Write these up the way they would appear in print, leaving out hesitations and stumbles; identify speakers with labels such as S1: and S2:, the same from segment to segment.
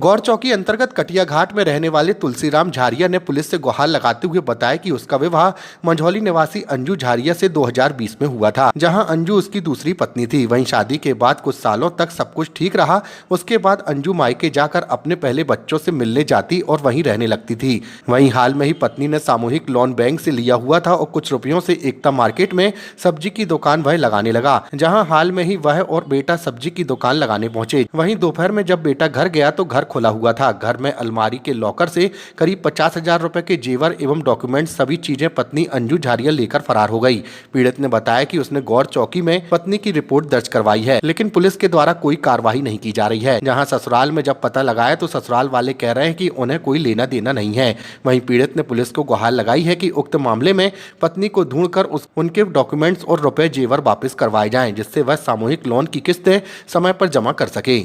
S1: गौर चौकी अंतर्गत कटिया घाट में रहने वाले तुलसीराम झारिया ने पुलिस से गुहार लगाते हुए बताया कि उसका विवाह मंझौली निवासी अंजू झारिया से 2020 में हुआ था, जहां अंजू उसकी दूसरी पत्नी थी। वहीं शादी के बाद कुछ सालों तक सब कुछ ठीक रहा। उसके बाद अंजू मायके जाकर अपने पहले बच्चों से मिलने जाती और वहीं रहने लगती थी। वहीं हाल में ही पत्नी ने सामूहिक लोन बैंक से लिया हुआ था और कुछ रुपयों से एकता मार्केट में सब्जी की दुकान वह लगाने लगा, जहाँ हाल में ही वह और बेटा सब्जी की दुकान लगाने पहुंचे। वहीं दोपहर में जब बेटा घर गया तो घर खुला हुआ था। घर में अलमारी के लॉकर से करीब 50,000 रुपए के जेवर एवं डॉक्यूमेंट सभी चीजें पत्नी अंजू झारिया लेकर फरार हो गई। पीड़ित ने बताया कि उसने गौर चौकी में पत्नी की रिपोर्ट दर्ज करवाई है, लेकिन पुलिस के द्वारा कोई कार्रवाई नहीं की जा रही है। जहां ससुराल में जब पता लगाया तो ससुराल वाले कह रहे हैं कि उन्हें कोई लेना देना नहीं है। वहीं पीड़ित ने पुलिस को गुहार लगाई है कि उक्त मामले में पत्नी को ढूंढकर उनके डॉक्यूमेंट्स और रुपए जेवर वापस करवाए जाएं, जिससे वह सामूहिक लोन की किस्तें समय पर जमा कर सके।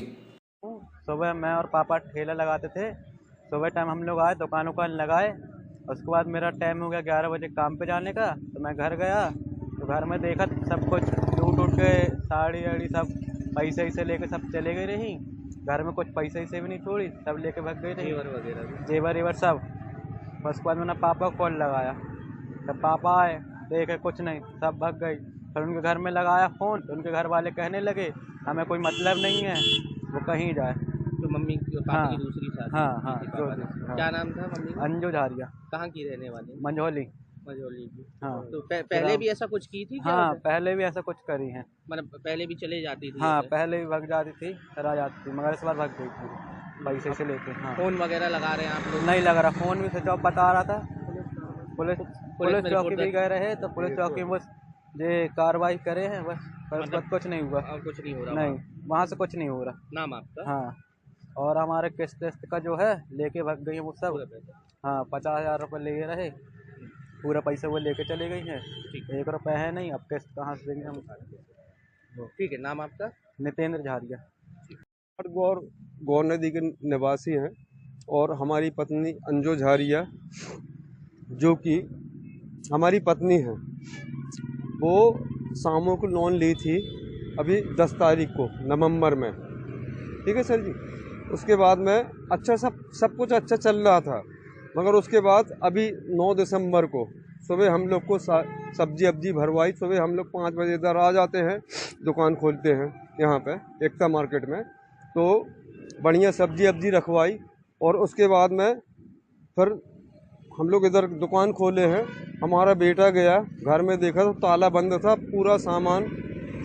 S2: सुबह मैं और पापा ठेला लगाते थे। सुबह टाइम हम लोग आए, दुकान उकान लगाए। उसके बाद मेरा टाइम हो गया 11 बजे काम पे जाने का, तो मैं घर गया तो घर में देखा सब कुछ टूट उट के साड़ी वाड़ी सब पैसे से लेके सब चले गए रही। घर में कुछ पैसे से भी नहीं छोड़ी, सब लेके भाग गई रही, जेवर वेवर सब। उसके बाद मैंने पापा को कॉल लगाया, तब पापा आए, देखे कुछ नहीं, सब भाग गई। फिर उनके घर में लगाया फ़ोन तो उनके घर वाले कहने लगे हमें कोई मतलब नहीं है, वो कहीं जाए।
S3: तो मम्मी पापा की दूसरी शादी?
S2: हाँ।
S3: क्या नाम था मम्मी?
S2: अंजू झारिया।
S3: कहाँ की रहने वाली?
S2: मंझौली
S3: की।
S2: हाँ।
S3: तो पहले भी ऐसा कुछ की थी क्या?
S2: हाँ, पहले भी ऐसा कुछ करी है।
S3: मतलब पहले भी चले जाती थी?
S2: हाँ, पहले भी भाग जाती थी, फिर आ जाती थी, मगर इस बार भाग गई थी पैसे से लेके। हाँ।
S3: फोन वगैरह लगा रहे हैं आप लोग?
S2: नहीं लग रहा, फोन भी स्विच ऑफ बता रहा था। पुलिस चौकी भी गए रहे तो पुलिस चौकी बस ये कार्रवाई करे हैं बस, पर उसके बाद कुछ नहीं हुआ।
S3: और कुछ नहीं हो रहा?
S2: नहीं, वहाँ से कुछ नहीं हो रहा।
S3: नाम आपका?
S2: हाँ, और हमारे किस्त का जो है लेके भाग गई है वो सब। हाँ, 50,000 रुपये ले रहे, पूरा पैसा वो लेके चले गई हैं। 1 रुपये है नहीं, अब किस्त कहाँ से देंगे हम?
S3: ठीक है, नाम आपका?
S2: नितेंद्र झारिया।
S4: गौर नदी के निवासी हैं और हमारी पत्नी अंजू झारिया जो कि हमारी पत्नी है, वो सामूहिक लोन ली थी अभी 10 तारीख को नवंबर में। ठीक है सर जी। उसके बाद में अच्छा सब कुछ अच्छा चल रहा था, मगर उसके बाद अभी 9 दिसंबर को सुबह हम लोग को सब्जी अब्जी भरवाई। सुबह हम लोग 5 बजे इधर आ जाते हैं, दुकान खोलते हैं यहाँ पे एकता मार्केट में, तो बढ़िया सब्जी अब्जी रखवाई। और उसके बाद में फिर हम लोग इधर दुकान खोले हैं। हमारा बेटा गया घर में, देखा तो ताला बंद था, पूरा सामान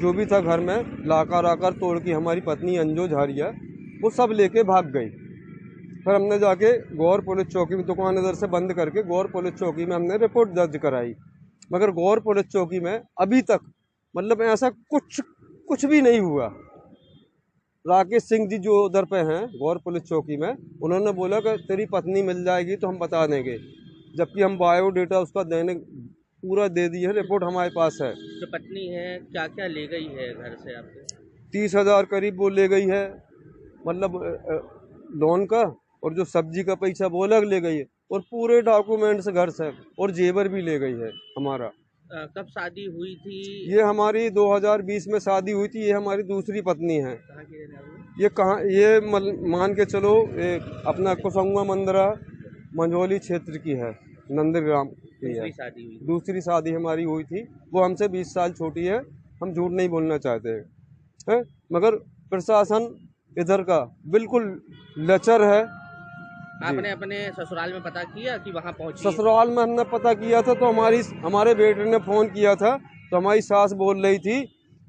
S4: जो भी था घर में लाकर तोड़ के हमारी पत्नी अंजू झारिया वो सब लेके भाग गई। फिर हमने जाके गौर पुलिस चौकी में दुकान इधर से बंद करके गौर पुलिस चौकी में हमने रिपोर्ट दर्ज कराई, मगर गौर पुलिस चौकी में अभी तक मतलब ऐसा कुछ भी नहीं हुआ। राकेश सिंह जी जो उधर पे हैं गौर पुलिस चौकी में, उन्होंने बोला कि तेरी पत्नी मिल जाएगी तो हम बता देंगे, जबकि हम बायोडेटा उसका देने पूरा दे दिए है, रिपोर्ट हमारे पास है।
S3: जो पत्नी है क्या क्या ले गई है घर से आपके?
S4: 30,000 करीब वो ले गई है, मतलब लोन का, और जो सब्जी का पैसा वो अलग ले गई है, और पूरे डॉक्यूमेंट्स घर से, और जेवर भी ले गई है हमारा।
S3: कब शादी हुई थी?
S4: ये हमारी 2020 में शादी हुई थी। ये हमारी दूसरी पत्नी है।
S3: कहाँ की रहने वाली?
S4: ये कहाँ, ये मान के चलो अपना कुसंगा मंदरा मंझौली क्षेत्र की है, नंदग्राम की है। दूसरी शादी हमारी हुई थी, वो हमसे 20 साल छोटी है। हम झूठ नहीं बोलना चाहते हैं, मगर प्रशासन इधर का बिल्कुल लचर है।
S3: आपने अपने ससुराल में पता किया कि वहाँ पहुँची?
S4: ससुराल में हमने पता किया था तो हमारे बेटे ने फ़ोन किया था, तो हमारी सास बोल रही थी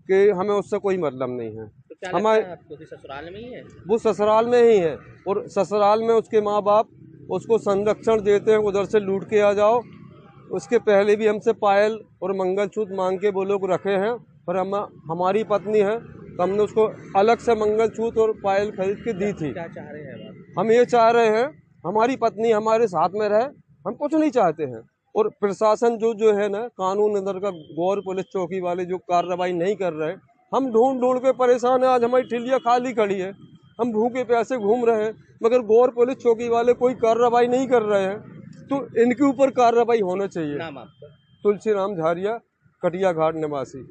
S4: कि हमें उससे कोई मतलब नहीं है।
S3: तो क्या हमारे आपको ससुराल में ही है? वो
S4: ससुराल में ही है, और ससुराल में उसके माँ बाप उसको संरक्षण देते हैं, उधर से लूट के आ जाओ। उसके पहले भी हमसे पायल और मंगलसूत्र मांग के वो लोग रखे हैं, पर हमारी पत्नी है तो हमने उसको अलग से मंगलसूत्र और पायल खरीद के दी थी।
S3: क्या चाह रहे हैं आप?
S4: हम ये चाह रहे हैं हमारी पत्नी हमारे साथ में रहे, हम कुछ नहीं चाहते हैं। और प्रशासन जो है ना, कानून इधर का गौर पुलिस चौकी वाले जो कार्रवाई नहीं कर रहे, हम ढूंढ के परेशान हैं। आज हमारी ठिलिया खाली खड़ी है, हम भूखे प्यासे घूम रहे हैं, मगर गौर पुलिस चौकी वाले कोई कार्रवाई नहीं कर रहे हैं, तो इनके ऊपर कार्रवाई होना चाहिए।
S3: नाम आपका?
S4: तुलसीराम झारिया, कटिया घाट निवासी।